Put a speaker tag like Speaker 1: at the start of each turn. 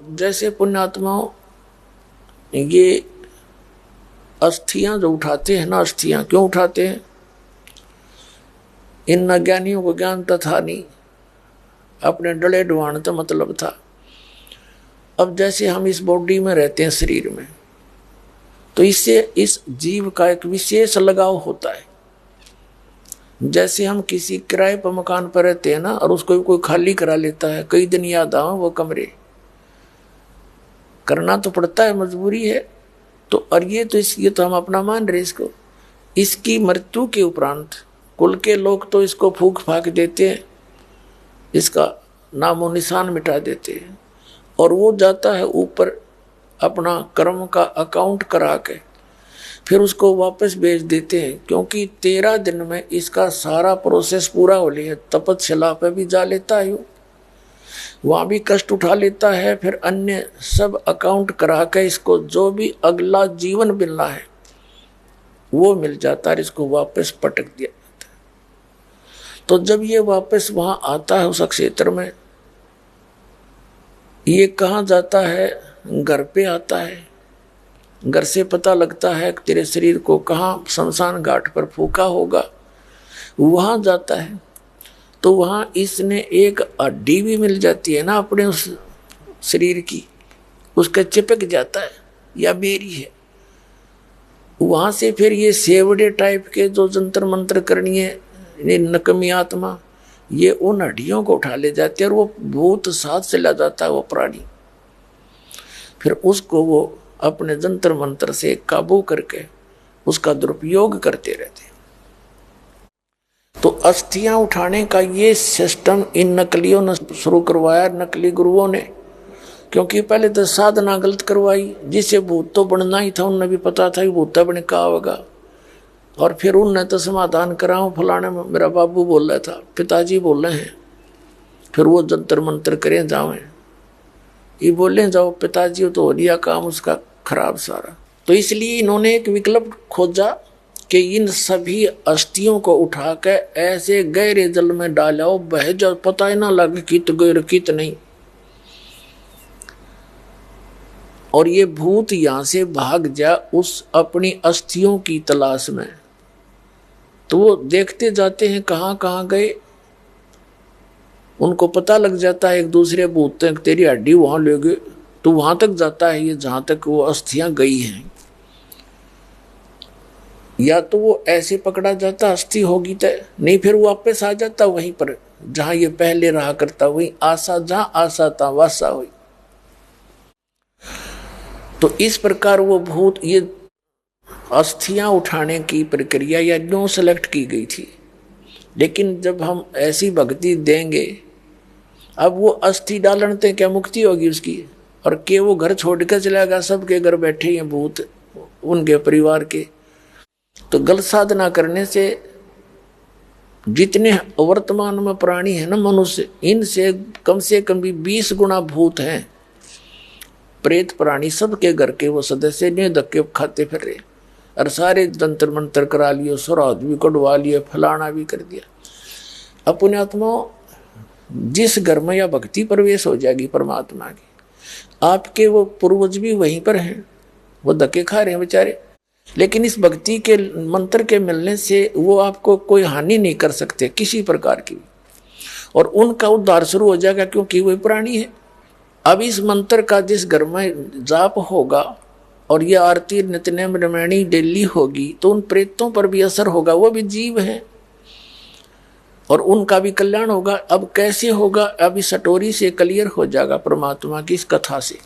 Speaker 1: जैसे पुण्यात्माओं ये अस्थियां जो उठाते हैं ना, अस्थियां क्यों उठाते हैं? इन अज्ञानियों को ज्ञान तथा नहीं, अपने डले डुआने तो मतलब था। अब जैसे हम इस बॉडी में रहते हैं, शरीर में, तो इससे इस जीव का एक विशेष लगाव होता है। जैसे हम किसी किराए पर मकान पर रहते हैं ना, और उसको कोई खाली करा लेता है, कई दिन याद आवा वो कमरे, करना तो पड़ता है, मजबूरी है। तो और ये तो हम अपना मान रहे इसको। इसकी मृत्यु के उपरांत कुल के लोग तो इसको फूंक फाक देते हैं, इसका नामो निशान मिटा देते हैं, और वो जाता है ऊपर अपना कर्म का अकाउंट करा के फिर उसको वापस भेज देते हैं, क्योंकि 13 दिन में इसका सारा प्रोसेस पूरा हो लिया। तपस्या पे भी जा लेता है, वहाँ भी कष्ट उठा लेता है, फिर अन्य सब अकाउंट करा के इसको जो भी अगला जीवन मिलना है वो मिल जाता है, इसको वापस पटक दिया जाता है। तो जब ये वापस वहाँ आता है उस क्षेत्र में, ये कहाँ जाता है? घर पे आता है। घर से पता लगता है कि तेरे शरीर को कहाँ शमशान घाट पर फूका होगा, वहाँ जाता है। तो वहाँ इसने एक हड्डी भी मिल जाती है ना अपने उस शरीर की, उसका चिपक जाता है, या बेरी है। वहाँ से फिर ये सेवड़े टाइप के जो जंतर मंत्र करनी है, नकमी आत्मा, ये उन हड्डियों को उठा ले जाती है, और वो भूत साथ चला जाता है वो प्राणी। फिर उसको वो अपने जंतर मंत्र से काबू करके उसका दुरुपयोग करते रहते हैं। तो अस्थियां उठाने का ये सिस्टम इन नकलियों ने शुरू करवाया, नकली गुरुओं ने, क्योंकि पहले तो साधना गलत करवाई। जिसे भूत तो बनना ही था, उन्हें भी पता था कि भूत बने का होगा, और फिर उनने तो समाधान कराऊं, फलाने में मेरा बाबू बोल रहा था, पिताजी बोल रहे हैं, फिर वो जंतर मंत्र करें जावें, ये बोले जाओ पिताजी, तो हो लिया काम उसका खराब सारा। तो इसलिए इन्होंने एक विकल्प खोजा कि इन सभी अस्थियों को उठा के ऐसे गहरे जल में डालो, बह जाओ, पता ही ना लगे कित गैर कित नहीं। और ये भूत यहां से भाग जा उस अपनी अस्थियों की तलाश में। तो वो देखते जाते हैं कहाँ कहाँ गए, उनको पता लग जाता है एक दूसरे भूत तक, तेरी हड्डी वहां ले गए, तो वहां तक जाता है ये जहां तक वो अस्थियां गई हैं। या तो वो ऐसे पकड़ा जाता अस्थि होगी तो नहीं, फिर वो वापस आ जाता वहीं पर जहां ये पहले रहा करता, वहीं आशा, जहां आशा था वासा हुई। तो इस प्रकार वो भूत ये अस्थियां उठाने की प्रक्रिया या न्यू सेलेक्ट की गई थी। लेकिन जब हम ऐसी भक्ति देंगे, अब वो अस्थि डालते क्या मुक्ति होगी उसकी, और के वो घर छोड़कर चलेगा, सबके घर बैठे हैं भूत उनके परिवार के। तो गलत साधना करने से जितने वर्तमान में प्राणी है ना मनुष्य, इनसे कम से कम भी 20 गुना भूत हैं, प्रेत प्राणी, सबके घर के वो सदस्य ने धक्के खाते फिर रहे, और सारे जंतर मंत्र करा लिए, श्राद्ध भी कटवा लिए, फलाना भी कर दिया। अपने आत्मा जिस घर में या भक्ति प्रवेश हो जाएगी परमात्मा की, आपके वो पूर्वज भी वहीं पर हैं, वो धक्के खा रहे हैं बेचारे, लेकिन इस भक्ति के मंत्र के मिलने से वो आपको कोई हानि नहीं कर सकते किसी प्रकार की, और उनका उद्धार शुरू हो जाएगा, क्योंकि वही प्राणी है। अब इस मंत्र का जिस घर में जाप होगा और ये आरती नित्यनेम रामायणी डेली होगी, तो उन प्रेतों पर भी असर होगा, वो भी जीव हैं और उनका भी कल्याण होगा। अब कैसे होगा? अब इस स्टोरी से क्लियर हो जाएगा परमात्मा की इस कथा से।